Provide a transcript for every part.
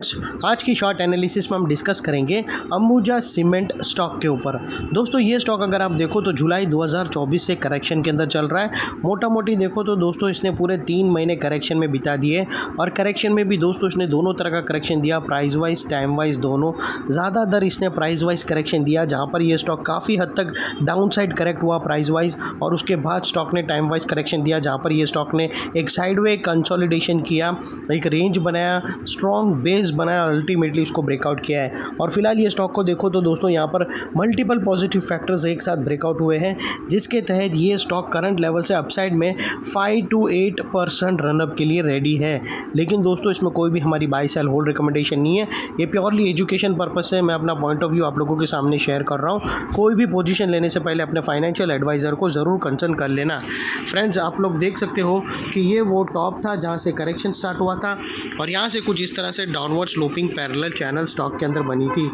आज की short analysis में हम डिस्कस करेंगे अंबुजा सीमेंट स्टॉक के ऊपर। दोस्तों ये स्टॉक अगर आप देखो तो जुलाई 2024 से करेक्शन के अंदर चल रहा है। मोटा मोटी देखो तो दोस्तों इसने पूरे 3 महीने करेक्शन में बिता दिए और करेक्शन में भी दोस्तों इसने दोनों तरह का करेक्शन दिया, प्राइस वाइज टाइम वाइज दोनों। ज़्यादातर इसने प्राइस वाइज करेक्शन दिया जहाँ पर ये स्टॉक काफ़ी हद तक डाउन साइड करेक्ट हुआ प्राइस वाइज, और उसके बाद स्टॉक ने टाइम वाइज करेक्शन दिया जहाँ पर ये स्टॉक ने एक साइडवे कंसोलिडेशन किया, एक रेंज बनाया, स्ट्रॉन्ग बेस बनाया और अल्टीमेटली उसको ब्रेकआउट किया है। और फिलहाल ये स्टॉक को देखो तो दोस्तों यहाँ पर मल्टीपल पॉजिटिव फैक्टर्स एक साथ ब्रेकआउट हुए हैं, जिसके तहत ये स्टॉक करंट लेवल से अपसाइड में 5 to 8% रनअप के लिए रेडी है। लेकिन दोस्तों इसमें कोई भी हमारी बाय सेल होल्ड रिकमेंडेशन नहीं है, ये प्योरली एजुकेशन पर्पस से मैं अपना पॉइंट ऑफ व्यू आप लोगों के सामने शेयर कर रहा हूँ। कोई भी पोजीशन लेने से पहले अपने फाइनेंशियल एडवाइज़र को ज़रूर कंसल्ट कर लेना। फ्रेंड्स आप लोग देख सकते हो कि ये वो टॉप था जहाँ से करेक्शन स्टार्ट हुआ था और यहाँ से कुछ इस तरह से downward sloping parallel channel stock के अंदर बनी थी।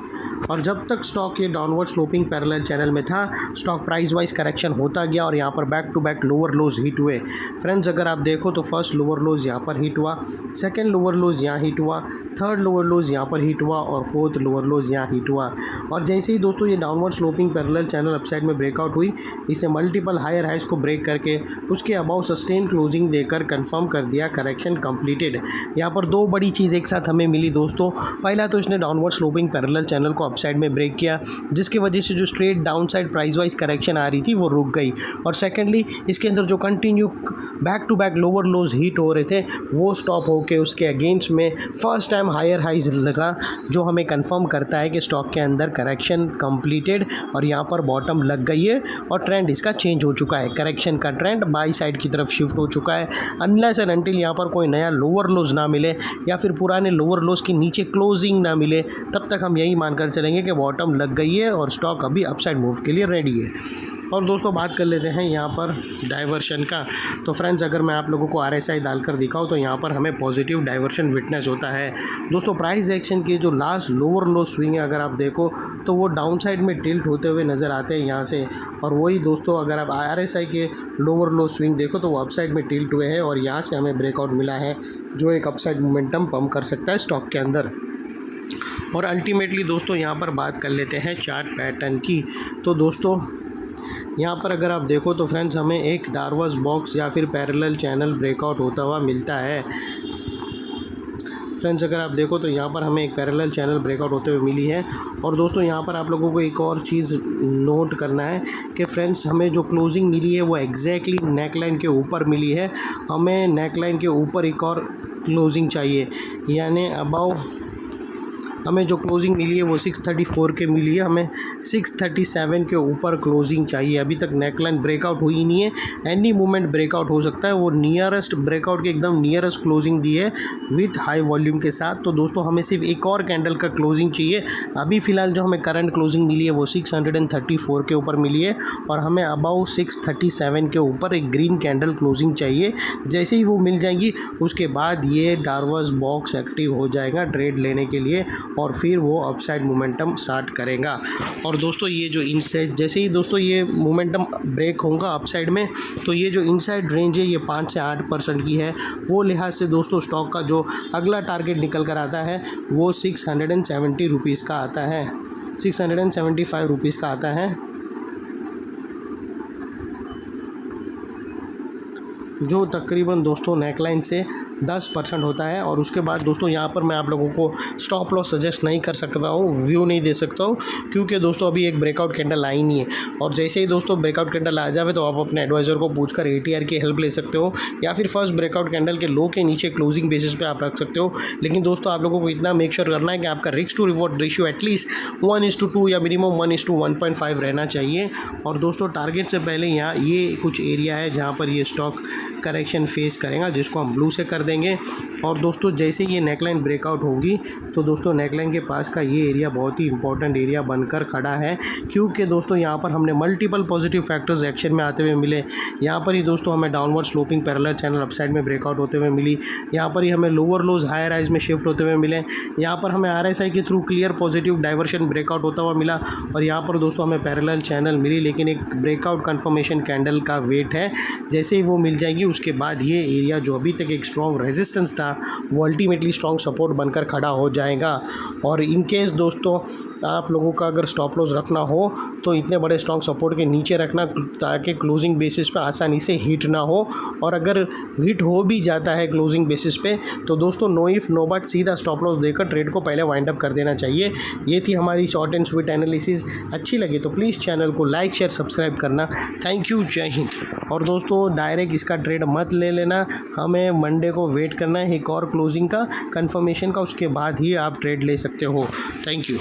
और जब तक स्टॉक ये डाउनवर्ड स्लोपिंग पैरेलल चैनल में था, स्टॉक प्राइस वाइज करेक्शन होता गया और यहाँ पर back to back lower lows hit हुए। फ्रेंड्स अगर आप देखो तो फर्स्ट लोअर लोज यहाँ पर हिट हुआ, सेकंड लोअर लोज यहाँ हिट हुआ, थर्ड लोअर लोज यहाँ पर हिट हुआ और फोर्थ लोअर लोज यहाँ हिट हुआ। और जैसे ही दोस्तों ये downward sloping parallel channel upside में ब्रेकआउट हुई, इसे मल्टीपल हायर हाइज को ब्रेक करके उसके अबाउ सस्टेन क्लोजिंग देकर कंफर्म कर दिया करेक्शन कंप्लीटेड। यहाँ पर दो बड़ी चीज़ एक साथ हमें मिली दोस्तों। पहला तो इसने डाउनवर्ड स्लोपिंग पैरेलल चैनल को अपसाइड में ब्रेक किया, जिसकी वजह से जो straight downside price wise correction आ रही थी वो रुक गई। और सेकेंडली इसके अंदर जो continue back to back lower lows hit हो रहे थे वो स्टॉप होके उसके अगेंस्ट में फर्स्ट टाइम हायर हाइज लगा, जो हमें कंफर्म करता है कि स्टॉक के अंदर करेक्शन कंप्लीटेड और यहाँ पर बॉटम लग गई है और ट्रेंड इसका चेंज हो चुका है। करेक्शन का ट्रेंड बाई साइड की तरफ शिफ्ट हो चुका है। अनलेस एंड अनटिल यहाँ पर कोई नया लोअर लोज ना मिले या फिर पुराने लोअर लोज के नीचे क्लोजिंग ना मिले, तब तक हम यही मानकर चलेंगे कि बॉटम लग गई है और स्टॉक अभी अपसाइड मूव के लिए रेडी है। और दोस्तों बात कर लेते हैं यहाँ पर डाइवर्शन का। तो फ्रेंड्स अगर मैं आप लोगों को RSI डालकर दिखाऊँ तो यहाँ पर हमें पॉजिटिव डाइवर्शन विटनेस होता है। दोस्तों प्राइस एक्शन के जो लास्ट लोअर लो स्विंग है अगर आप देखो तो वो डाउन साइड में टिल्ट होते हुए नज़र आते हैं यहाँ से, और वही दोस्तों अगर आप RSI के लोअर लो स्विंग देखो तो वो अपसाइड में टिल्ट हुए हैं और यहाँ से हमें ब्रेकआउट मिला है जो एक अपसाइड मोमेंटम पंप कर सकता है स्टॉक के अंदर। और अल्टीमेटली दोस्तों यहाँ पर बात कर लेते हैं चार्ट पैटर्न की। तो दोस्तों यहाँ पर अगर आप देखो तो फ्रेंड्स हमें एक डार्वस बॉक्स या फिर पैरेलल चैनल ब्रेकआउट होता हुआ मिलता है। फ्रेंड्स अगर आप देखो तो यहाँ पर हमें एक पैरेलल चैनल ब्रेकआउट होते हुए मिली है। और दोस्तों यहाँ पर आप लोगों को एक और चीज़ नोट करना है कि फ्रेंड्स हमें जो क्लोजिंग मिली है वो एग्जैक्टली नेकलाइन के ऊपर मिली है। हमें नेकलाइन के ऊपर एक और क्लोजिंग चाहिए, यानी अबाउ हमें जो क्लोजिंग मिली है वो 634 के मिली है, हमें 637 के ऊपर क्लोजिंग चाहिए। अभी तक नेकलाइन ब्रेकआउट हुई नहीं है, एनी मोमेंट ब्रेकआउट हो सकता है। वो नियरेस्ट ब्रेकआउट के एकदम नियरेस्ट क्लोजिंग दी है विथ हाई वॉल्यूम के साथ। तो दोस्तों हमें सिर्फ एक और कैंडल का क्लोजिंग चाहिए। अभी फ़िलहाल जो हमें करंट क्लोजिंग मिली है वो 634 के ऊपर मिली है और हमें अबाउ 637 के ऊपर एक ग्रीन कैंडल क्लोजिंग चाहिए। जैसे ही वो मिल जाएंगी उसके बाद ये डार्वस बॉक्स एक्टिव हो जाएगा ट्रेड लेने के लिए और फिर वो अपसाइड मोमेंटम स्टार्ट करेगा। और दोस्तों ये जो इनसाइड जैसे ही दोस्तों ये मोमेंटम ब्रेक होगा अपसाइड में, तो ये जो इनसाइड रेंज है ये 5 से 8% की है। वो लिहाज से दोस्तों स्टॉक का जो अगला टारगेट निकल कर आता है वो 670 रुपीज़ का आता है, 675 रुपीज़ का आता है, जो तकरीबन दोस्तों नेकलाइन से 10% होता है। और उसके बाद दोस्तों यहाँ पर मैं आप लोगों को स्टॉप लॉस सजेस्ट नहीं कर सकता हूँ, व्यू नहीं दे सकता हूँ, क्योंकि दोस्तों अभी एक ब्रेकआउट कैंडल आई नहीं है। और जैसे ही दोस्तों ब्रेकआउट कैंडल आ जाए तो आप अपने एडवाइज़र को पूछकर ATR की हेल्प ले सकते हो या फिर फर्स्ट ब्रेकआउट कैंडल के लो के नीचे क्लोजिंग बेसिस पे आप रख सकते हो। लेकिन दोस्तों आप लोगों को इतना मेक श्योर करना है कि आपका risk to reward ratio at least 1:2 या मिनिमम 1:1.5 रहना चाहिए। और दोस्तों टारगेट से पहले यहाँ ये कुछ एरिया है जहाँ पर ये स्टॉक करेक्शन फेस करेगा, जिसको हम ब्लू से कर देंगे। और दोस्तों जैसे ये नेकलाइन ब्रेकआउट होगी तो दोस्तों नेकलाइन के पास का ये एरिया बहुत ही इंपॉर्टेंट एरिया बनकर खड़ा है, क्योंकि दोस्तों यहाँ पर हमने मल्टीपल पॉजिटिव फैक्टर्स एक्शन में आते हुए मिले। यहाँ पर ही दोस्तों हमें downward sloping parallel channel upside में ब्रेकआउट होते हुए मिली, यहाँ पर ही हमें लोअर लोज हायर हाइज में शिफ्ट होते हुए मिले, यहाँ पर हमें RSI के through clear positive diversion breakout होता हुआ मिला और यहाँ पर दोस्तों हमें पैरेलल चैनल मिली, लेकिन एक ब्रेकआउट कन्फर्मेशन कैंडल का वेट है। जैसे ही वो मिल जाएगी उसके बाद ये एरिया जो अभी तक एक स्ट्रॉन्ग रेजिस्टेंस था वो अल्टीमेटली स्ट्रॉन्ग सपोर्ट बनकर खड़ा हो जाएगा। और इन केस दोस्तों आप लोगों का अगर स्टॉप लॉस रखना हो तो इतने बड़े स्ट्रॉन्ग सपोर्ट के नीचे रखना, ताकि क्लोजिंग बेसिस पे आसानी से हिट ना हो। और अगर हिट हो भी जाता है क्लोजिंग बेसिस पे तो दोस्तों नो इफ़ नो बट सीधा स्टॉप लॉस देकर ट्रेड को पहले वाइंड अप कर देना चाहिए। ये थी हमारी शॉर्ट एंड स्वीट एनालिसिस। अच्छी लगे तो प्लीज़ चैनल को लाइक शेयर सब्सक्राइब करना। थैंक यू, जय हिंद। और दोस्तों डायरेक्ट इसका ट्रेड मत ले लेना, हमें मंडे को वेट करना है एक और क्लोजिंग का कंफर्मेशन का, उसके बाद ही आप ट्रेड ले सकते हो। Thank you.